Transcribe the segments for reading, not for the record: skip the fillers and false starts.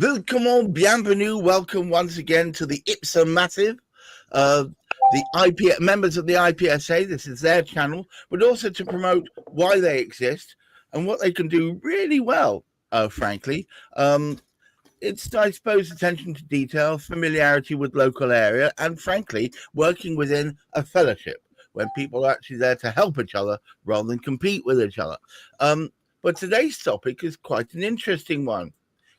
Willkommen, bienvenue, welcome once again to the IPSA Massive. The members of the IPSA, this is their channel, but also to promote why they exist and what they can do really well, frankly. It's, I suppose, attention to detail, familiarity with local area, and frankly, working within a fellowship when people are actually there to help each other rather than compete with each other. But today's topic is quite an interesting one.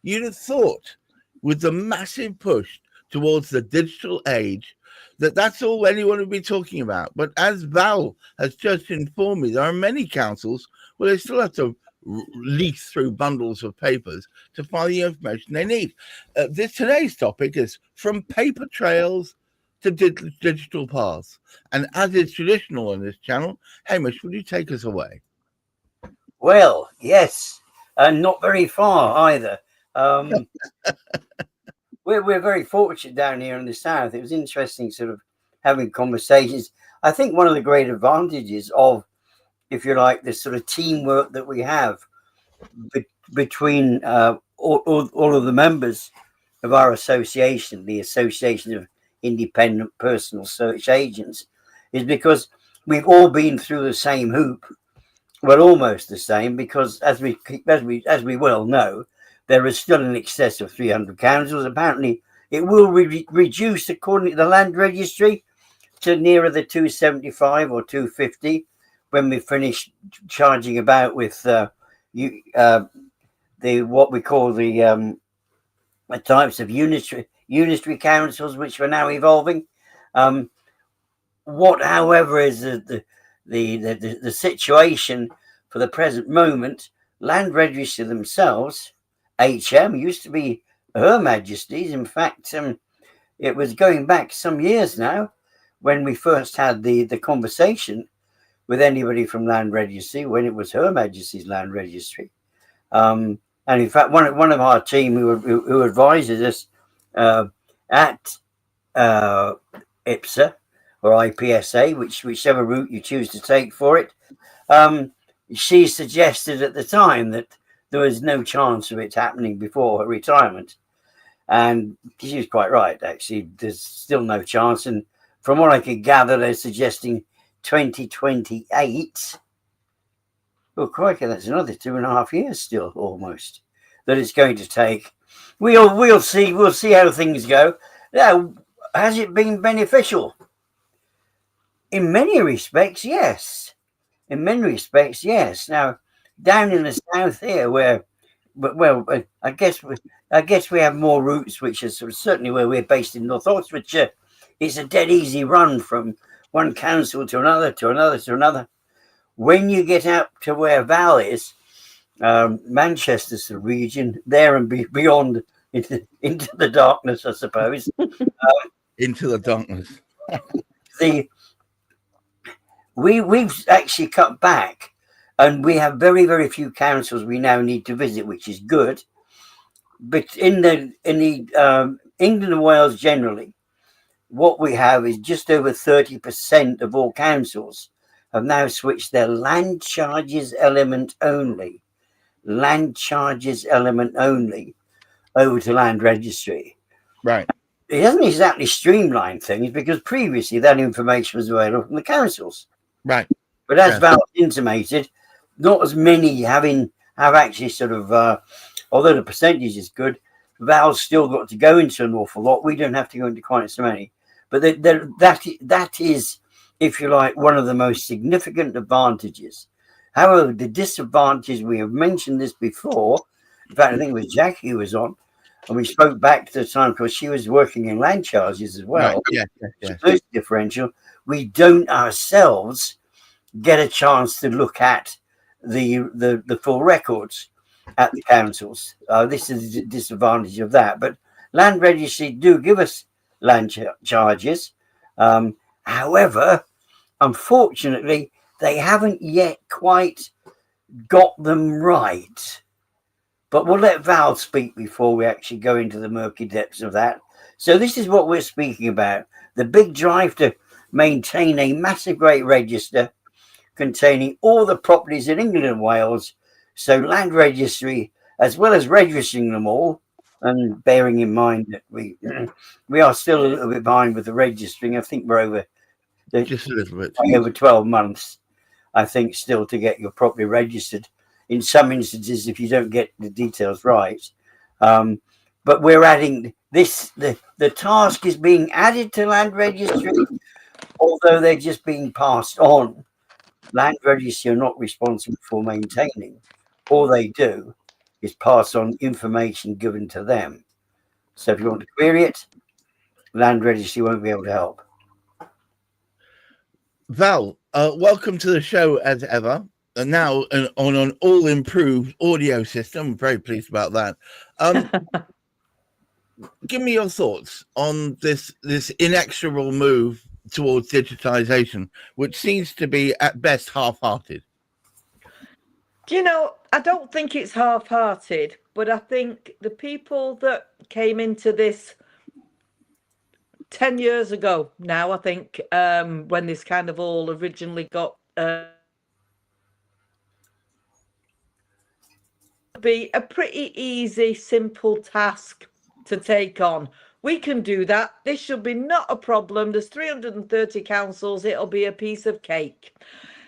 You'd have thought, with the massive push towards the digital age, that's all anyone would be talking about. But as Val has just informed me, there are many councils where they still have to leaf through bundles of papers to find the information they need. Today's topic is from paper trails to digital paths. And as is traditional on this channel, Hamish, would you take us away? Well, yes, and not very far either. We're very fortunate down here in the south. It was interesting sort of having conversations. I think one of the great advantages of, if you like, this sort of teamwork that we have between all of the members of our association, the Association of Independent Personal Search Agents, is because we've all been through the same hoop. Well, almost the same, because as we well know, there is still in excess of 300 councils. Apparently, it will reduce, according to the land registry, to nearer the 275 or 250 when we finish charging about with the what we call the types of unitary councils, which are now evolving. What, however, is the situation for the present moment? Land Registry themselves, HM, used to be Her Majesty's. In fact, it was going back some years now when we first had the conversation with anybody from Land Registry, when it was Her Majesty's Land Registry. And in fact, one of our team who advises us at IPSA or IPSA, whichever route you choose to take for it, she suggested at the time that there was no chance of it happening before her retirement. And she was quite right, actually. There's still no chance. And from what I could gather, they're suggesting 2028. Well, crikey, that's another 2.5 years still, almost, that it's going to take. We'll see how things go. Now, has it been beneficial? In many respects, yes. In many respects, yes. Now, down in the south here, I guess we have more routes, which is certainly where we're based in North Oxfordshire. It's a dead easy run from one council to another, to another, to another. When you get out to where Val is, Manchester's the region, there and beyond, into the darkness, I suppose. Into the darkness. We've actually cut back, and we have very, very few councils we now need to visit, which is good. But in the England and Wales generally, what we have is just over 30% of all councils have now switched their land charges element only over to Land Registry. Right. It hasn't exactly streamlined things, because previously that information was available from the councils. Right. But as Val intimated, not as many have actually sort of, although the percentage is good, Val's still got to go into an awful lot. We don't have to go into quite so many. But that is, if you like, one of the most significant advantages. However, the disadvantage, we have mentioned this before. In fact, I think it was Jackie who was on, and we spoke back to the time, because she was working in land charges as well. Right. Yeah. So differential. We don't ourselves get a chance to look at the full records at the councils. This is the disadvantage of that. But Land Registry do give us land charges. However, unfortunately, they haven't yet quite got them right. But we'll let Val speak before we actually go into the murky depths of that. So this is what we're speaking about. The big drive to maintain a massive great register containing all the properties in England and Wales. So Land Registry, as well as registering them all, And bearing in mind that we are still a little bit behind with the registering. I think we're over just a little bit over 12 months. I think still to get you properly registered. In some instances, if you don't get the details right, but we're adding this. The task is being added to land registry, although they're just being passed on. Land registry are not responsible for maintaining. All they do is pass on information given to them. So if you want to query it, land registry won't be able to help. Val, welcome to the show as ever. And now on an all improved audio system. I'm very pleased about that. Give me your thoughts on this inexorable move towards digitization, which seems to be at best half-hearted. Do you know, I don't think it's half-hearted, but I think the people that came into this 10 years ago now, I think, when this kind of all originally got be a pretty easy, simple task to take on. We can do that. This should be not a problem. There's 330 councils. It'll be a piece of cake.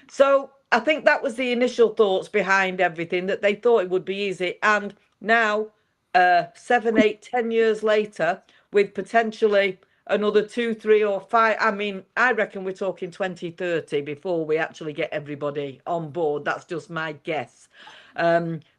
So I think that was the initial thoughts behind everything, that they thought it would be easy. And now, 7, 8, 10 years later, with potentially another 2, 3 or 5, I mean, I reckon we're talking 2030 before we actually get everybody on board. That's just my guess.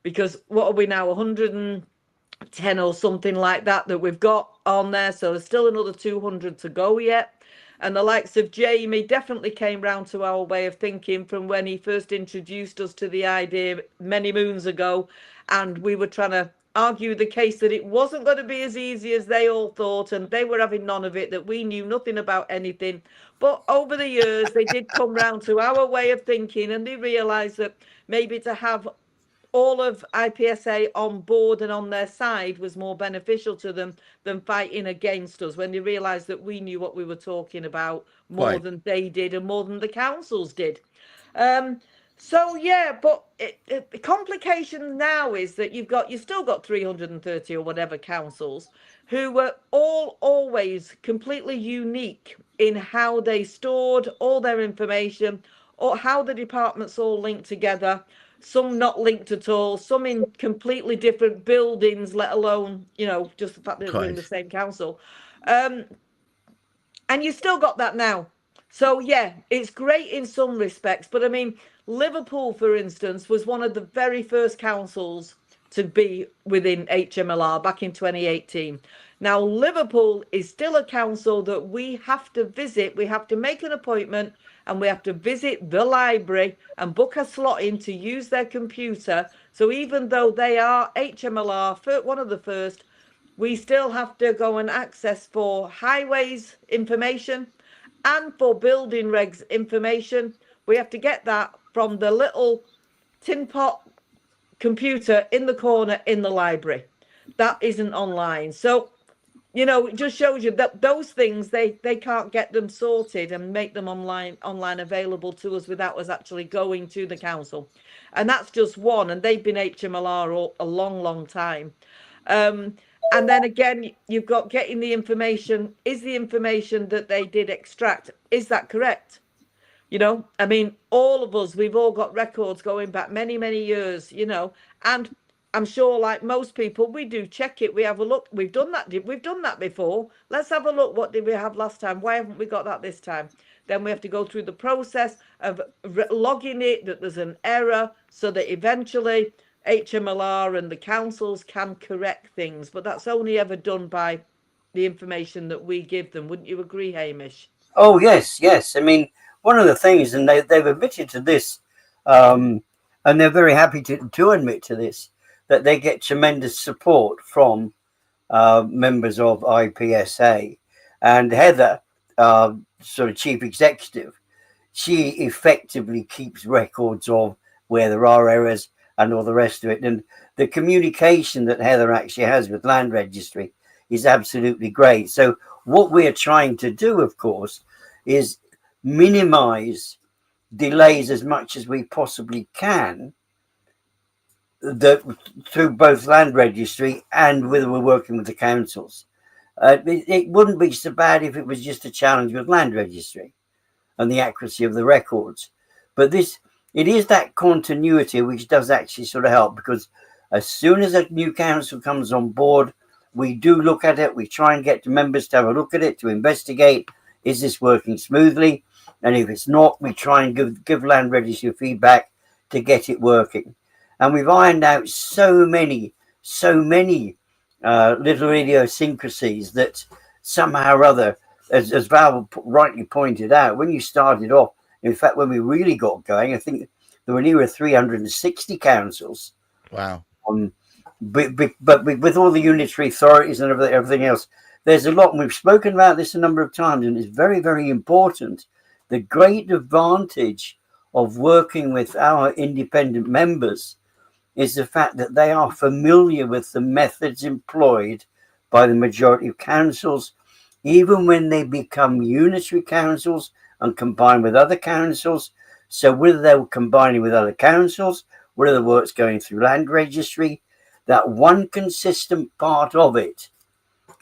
Because what are we now, 110 or something like that we've got on there, so there's still another 200 to go yet. And the likes of Jamie definitely came round to our way of thinking from when he first introduced us to the idea many moons ago, and we were trying to argue the case that it wasn't going to be as easy as they all thought, and they were having none of it, that we knew nothing about anything. But over the years they did come round to our way of thinking, and they realised that maybe to have all of IPSA on board and on their side was more beneficial to them than fighting against us, when they realised that we knew what we were talking about more than they did and more than the councils did. So yeah, but the complication now is that you've still got 330 or whatever councils who were all always completely unique in how they stored all their information, or how the departments all linked together. Some not linked at all, some in completely different buildings, let alone, you know, just the fact that we're in the same council. And you still got that now. So yeah, it's great in some respects, but I mean, Liverpool, for instance, was one of the very first councils to be within HMLR back in 2018. Now, Liverpool is still a council that we have to visit. We have to make an appointment and we have to visit the library and book a slot in to use their computer. So even though they are HMLR, one of the first, we still have to go and access for highways information and for building regs information. We have to get that from the little tin pot computer in the corner in the library. That isn't online. So, you know, it just shows you that those things, they can't get them sorted and make them online available to us without us actually going to the council. And that's just one. And they've been HMLR a long time. And then again, you've got getting the information. Is the information that they did extract, is that correct? You know, I mean, all of us, we've all got records going back many years, you know, and I'm sure, like most people, we do check it. We have a look. We've done that before. Let's have a look. What did we have last time? Why haven't we got that this time? Then we have to go through the process of logging it, that there's an error, so that eventually HMLR and the councils can correct things. But that's only ever done by the information that we give them. Wouldn't you agree, Hamish? Oh, yes. I mean, one of the things, and they've admitted to this, and they're very happy to admit to this, that they get tremendous support from members of IPSA. And Heather, sort of chief executive, she effectively keeps records of where there are errors and all the rest of it. And the communication that Heather actually has with Land Registry is absolutely great. So what we're trying to do, of course, is minimize delays as much as we possibly can, through both land registry and whether we're working with the councils. It wouldn't be so bad if it was just a challenge with land registry and the accuracy of the records. But it is that continuity which does actually sort of help, because as soon as a new council comes on board, we do look at it. We try and get the members to have a look at it, to investigate, is this working smoothly? And if it's not, we try and give land registry feedback to get it working. And we've ironed out so many little idiosyncrasies that somehow or other, as Val rightly pointed out, when you started off, in fact, when we really got going, I think there were nearly 360 councils. Wow. But with all the unitary authorities and everything else, there's a lot, and we've spoken about this a number of times, and it's very, very important. The great advantage of working with our independent members is the fact that they are familiar with the methods employed by the majority of councils, even when they become unitary councils and combine with other councils. So whether they're combining with other councils, whether the work's going through land registry, that one consistent part of it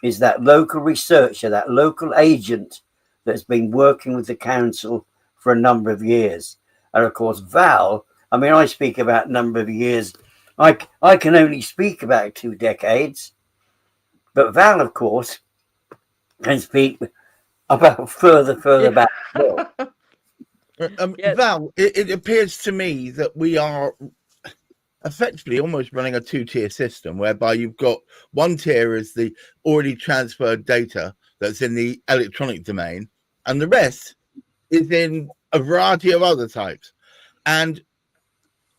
is that local researcher, that local agent that's been working with the council for a number of years. And of course, Val, I mean, I speak about a number of years. I can only speak about 2 decades. But Val, of course, can speak about further back. Yes. Val, it appears to me that we are effectively almost running a 2-tier system, whereby you've got one tier is the already transferred data that's in the electronic domain, and the rest is in a variety of other types. And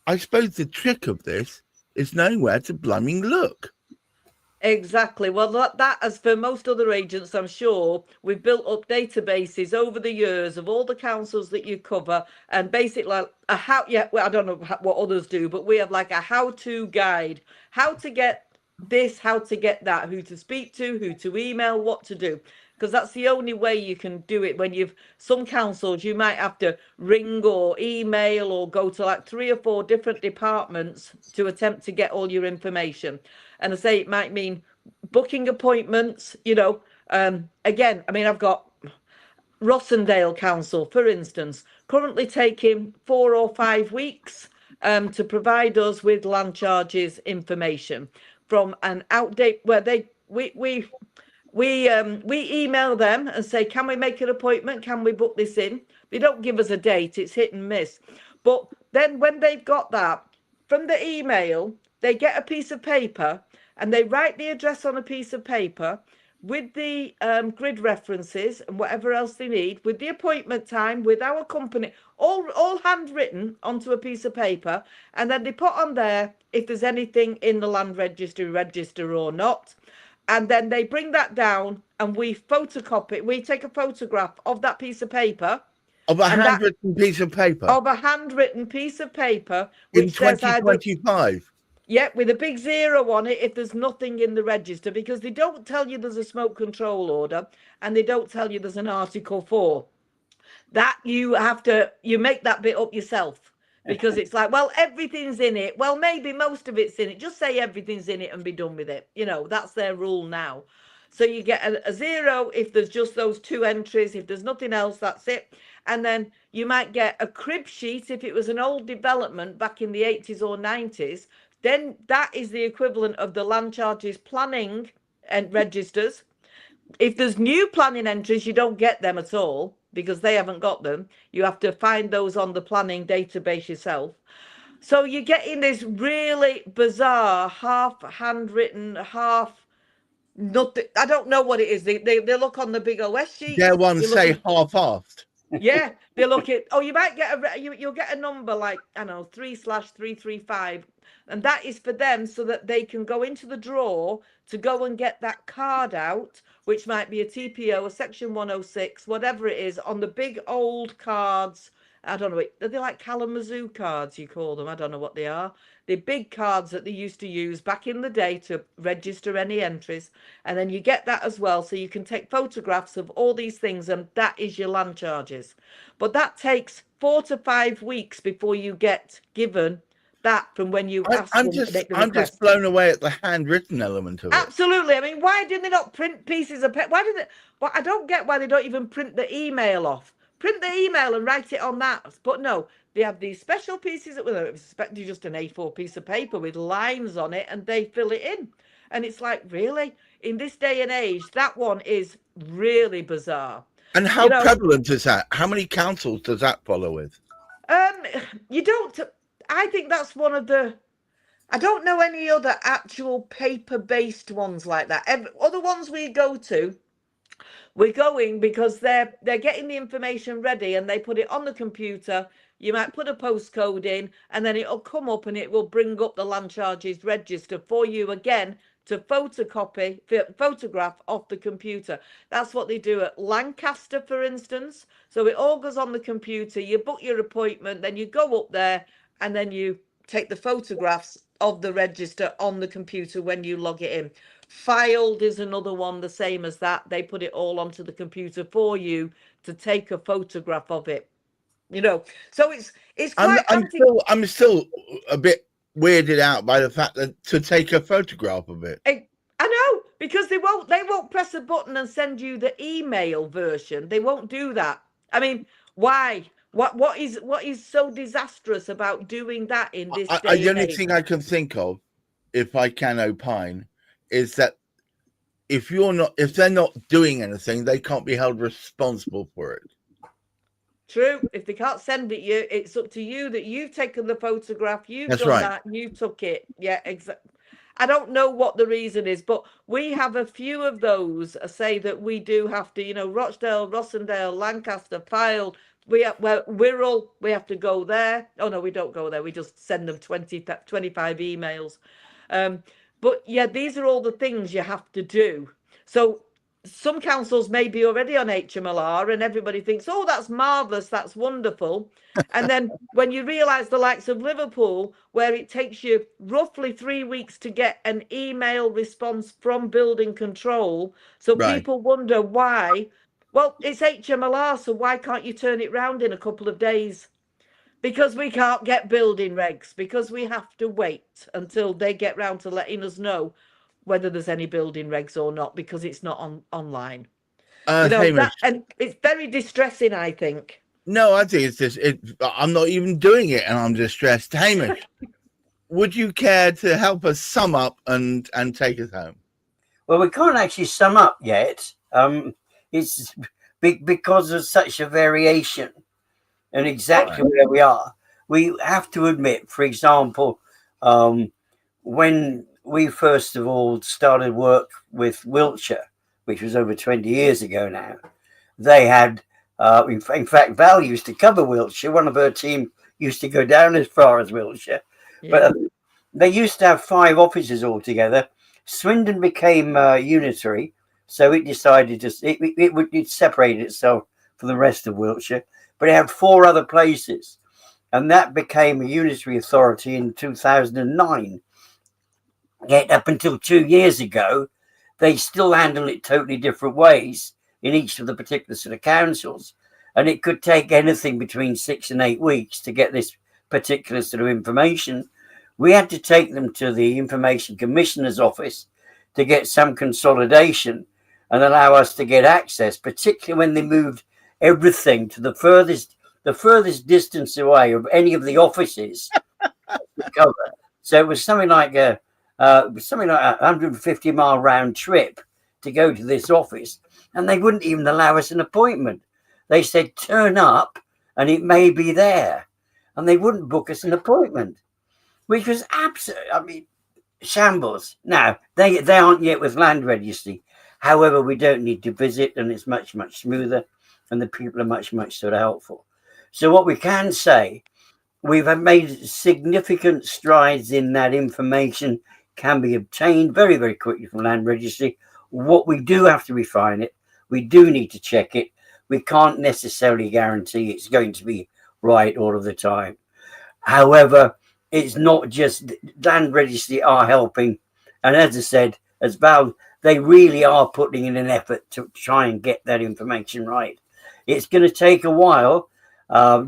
I suppose the trick of this is knowing where to blooming look. Exactly. Well, that as for most other agents, I'm sure we've built up databases over the years of all the councils that you cover, and basically like well, I don't know what others do, but we have like a how-to guide, how to get this, how to get that, who to speak to, who to email, what to do. Because that's the only way you can do it. When some councils, you might have to ring or email or go to like 3 or 4 different departments to attempt to get all your information. And I say it might mean booking appointments, again, I mean, I've got Rossendale Council, for instance, currently taking 4 or 5 weeks to provide us with land charges information from an outdate where we email them and say, can we make an appointment? Can we book this in? They don't give us a date. It's hit and miss. But then when they've got that from the email, they get a piece of paper and they write the address on a piece of paper with the grid references and whatever else they need, with the appointment time, with our company, all handwritten onto a piece of paper. And then they put on there if there's anything in the land register or not. And then they bring that down and we photocopy, we take a photograph of that piece of paper. Of a handwritten piece of paper? Of a handwritten piece of paper. In 2025? Yeah, with a big 0 on it if there's nothing in the register, because they don't tell you there's a smoke control order and they don't tell you there's an Article 4. That you make that bit up yourself, because it's like, well, everything's in it. Well, maybe most of it's in it. Just say everything's in it and be done with it. That's their rule now. So you get a 0 if there's just those 2 entries. If there's nothing else, that's it. And then you might get a crib sheet if it was an old development back in the 80s or 90s. Then that is the equivalent of the land charges planning and registers. If there's new planning entries, you don't get them at all because they haven't got them. You have to find those on the planning database yourself. So you're getting this really bizarre, half handwritten, half nothing. I don't know what it is. They look on the big OS sheet. Dare one say half-assed. Yeah, they look at, you might get you'll get a number like, I don't know, 3/335, and that is for them so that they can go into the drawer to go and get that card out, which might be a TPO, a section 106, whatever it is, on the big old cards. I don't know, are they like Kalamazoo cards, you call them? I don't know what they are. The big cards that they used to use back in the day to register any entries. And then you get that as well. So you can take photographs of all these things, and that is your land charges. But that takes 4 to 5 weeks before you get given that from when you ask I'm them to just make the I'm request. just blown away at the handwritten element of it. Absolutely. I mean, why didn't they not print pieces of paper? Why did they? Well, I don't get why they don't even print the email off. Print the email and write it on that. But no, they have these special pieces that were expected just an A4 piece of paper with lines on it, and they fill it in. And it's like, really? In this day and age, that one is really bizarre. And how prevalent is that? How many councils does that follow with? You don't. I think that's one of the. I don't know any other actual paper-based ones like that. Other ones we go to, we're going because they're getting the information ready and they put it on the computer. You might put a postcode in and then it'll come up and it will bring up the land charges register for you again to photograph off the computer. That's what they do at Lancaster, for instance. So it all goes on the computer. You book your appointment, then you go up there and then you take the photographs of the register on the computer when you log it in. Filed is another one, the same as that. They put it all onto the computer for you to take a photograph of it. So it's quite fancy. I'm still a bit weirded out by the fact that to take a photograph of it. I know, because they won't press a button and send you the email version. They won't do that. I mean, why? What is so disastrous about doing that in this day and age? The only thing I can think of, if I can opine, is that if they're not doing anything, they can't be held responsible for it. True. If they can't send it you, it's up to you that you've taken the photograph, you've done that, you took it. Yeah, exactly. I don't know what the reason is, but we have a few of those say that we do have to, Rochdale, Rossendale, Lancaster, Fylde. We have to go there. Oh no, we don't go there. We just send them 25 emails. But yeah, these are all the things you have to do. So some councils may be already on HMLR and everybody thinks, oh, that's marvellous, that's wonderful. And then when you realise the likes of Liverpool, where it takes you roughly 3 weeks to get an email response from building control. So people wonder why. Well, it's HMLR, so why can't you turn it round in a couple of days? Because we can't get building regs, because we have to wait until they get round to letting us know whether there's any building regs or not, because it's not online. And it's very distressing, I think. No, I think it's just I'm not even doing it and I'm distressed. Hamish, would you care to help us sum up and take us home? Well, we can't actually sum up yet. It's because of such a variation and exactly where we are. We have to admit, for example, when we first of all started work with Wiltshire, which was over 20 years ago now, they had, in fact, Val used to cover Wiltshire. One of her team used to go down as far as Wiltshire. Yeah. But they used to have 5 offices altogether. Swindon became unitary, so it decided it separated itself from the rest of Wiltshire. But it had 4 other places, and that became a unitary authority in 2009. Yet up until 2 years ago, they still handle it totally different ways in each of the particular sort of councils. And it could take anything between 6 and 8 weeks to get this particular sort of information. We had to take them to the Information Commissioner's office to get some consolidation and allow us to get access, particularly when they moved everything to the furthest distance away of any of the offices to cover. So it was something like a 150-mile round trip to go to this office, and they wouldn't even allow us an appointment. They said, turn up and it may be there, and they wouldn't book us an appointment, which was absolutely, shambles. Now, they aren't yet with land registry. However, we don't need to visit, and it's much, much smoother, and the people are much, much sort of helpful. So what we can say, we've made significant strides in that information can be obtained very, very quickly from land registry. What we do have to refine it. We do need to check it. We can't necessarily guarantee it's going to be right all of the time. However, it's not just land registry are helping. And as I said, as Val, they really are putting in an effort to try and get that information right. It's going to take a while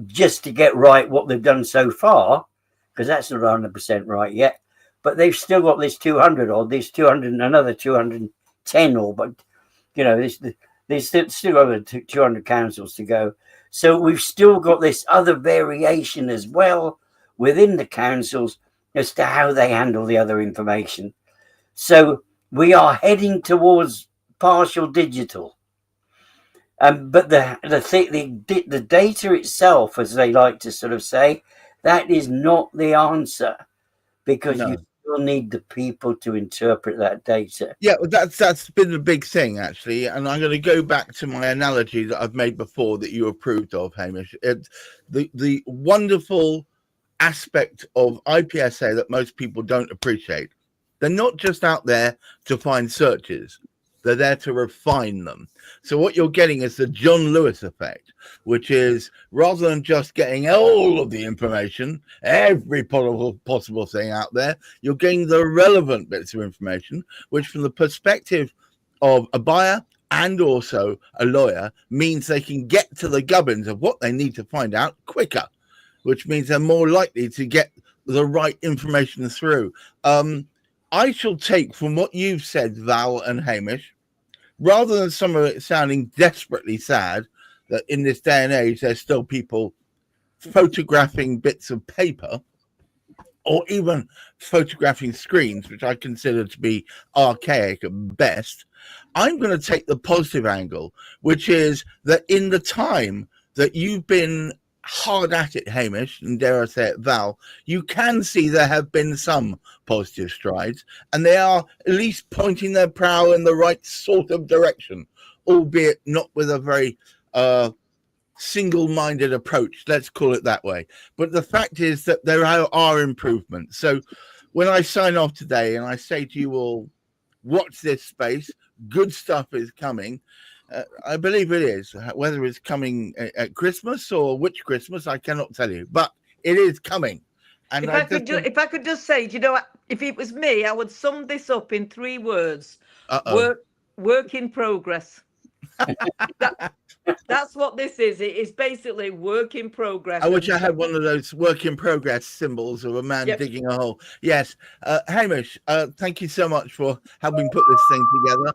just to get right what they've done so far, because that's not 100% right yet. But they've still got this 200 or this 200 and another 210 or, but there's still over 200 councils to go. So we've still got this other variation as well within the councils as to how they handle the other information. So we are heading towards partial digital. But the data itself, as they like to sort of say, that is not the answer, because you still need the people to interpret that data. Yeah, that's been the big thing, actually. And I'm going to go back to my analogy that I've made before that you approved of, Hamish. The wonderful aspect of IPSA that most people don't appreciate. They're not just out there to find searches. They're there to refine them. So what you're getting is the John Lewis effect, which is rather than just getting all of the information, every possible thing out there, you're getting the relevant bits of information, which from the perspective of a buyer and also a lawyer means they can get to the gubbins of what they need to find out quicker, which means they're more likely to get the right information through. I shall take from what you've said, Val and Hamish, rather than some of it sounding desperately sad, that in this day and age, there's still people photographing bits of paper or even photographing screens, which I consider to be archaic at best. I'm going to take the positive angle, which is that in the time that you've been hard at it, Hamish, and dare I say it, Val, you can see there have been some positive strides, and they are at least pointing their prow in the right sort of direction, albeit not with a very single-minded approach, let's call it that way. But the fact is that there are improvements. So when I sign off today and I say to you all, watch this space, good stuff is coming, I believe it is. Whether it's coming at Christmas or which Christmas, I cannot tell you, but it is coming. And if I could just say, you know, if it was me, I would sum this up in 3 words: work in progress. That's what this is. It is basically work in progress. I wish I had one of those work in progress symbols of a man digging a hole. Yes, Hamish, thank you so much for helping put this thing together.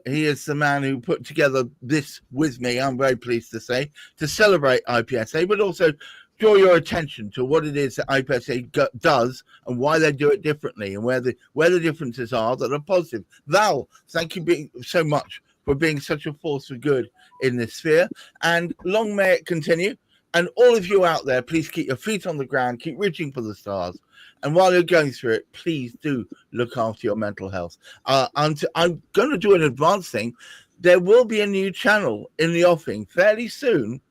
He is the man who put together this with me, I'm very pleased to say, to celebrate IPSA, but also draw your attention to what it is that IPSA does and why they do it differently and where the differences are that are positive. Val, thank you so much for being such a force for good in this sphere, and long may it continue. And all of you out there, please keep your feet on the ground, keep reaching for the stars. And while you're going through it, please do look after your mental health. I'm going to do an advanced thing. There will be a new channel in the offing fairly soon,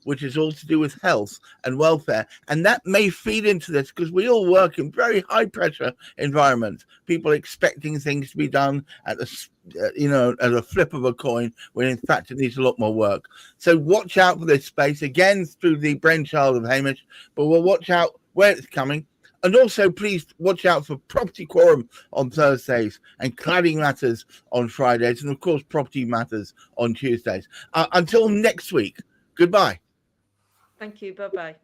which is all to do with health and welfare. And that may feed into this because we all work in very high pressure environments. People expecting things to be done at a flip of a coin, when in fact it needs a lot more work. So watch out for this space, again through the brainchild of Hamish, but we'll watch out where it's coming. And also, please watch out for Property Quorum on Thursdays and Cladding Matters on Fridays, and of course, Property Matters on Tuesdays. Until next week, goodbye. Thank you. Bye-bye.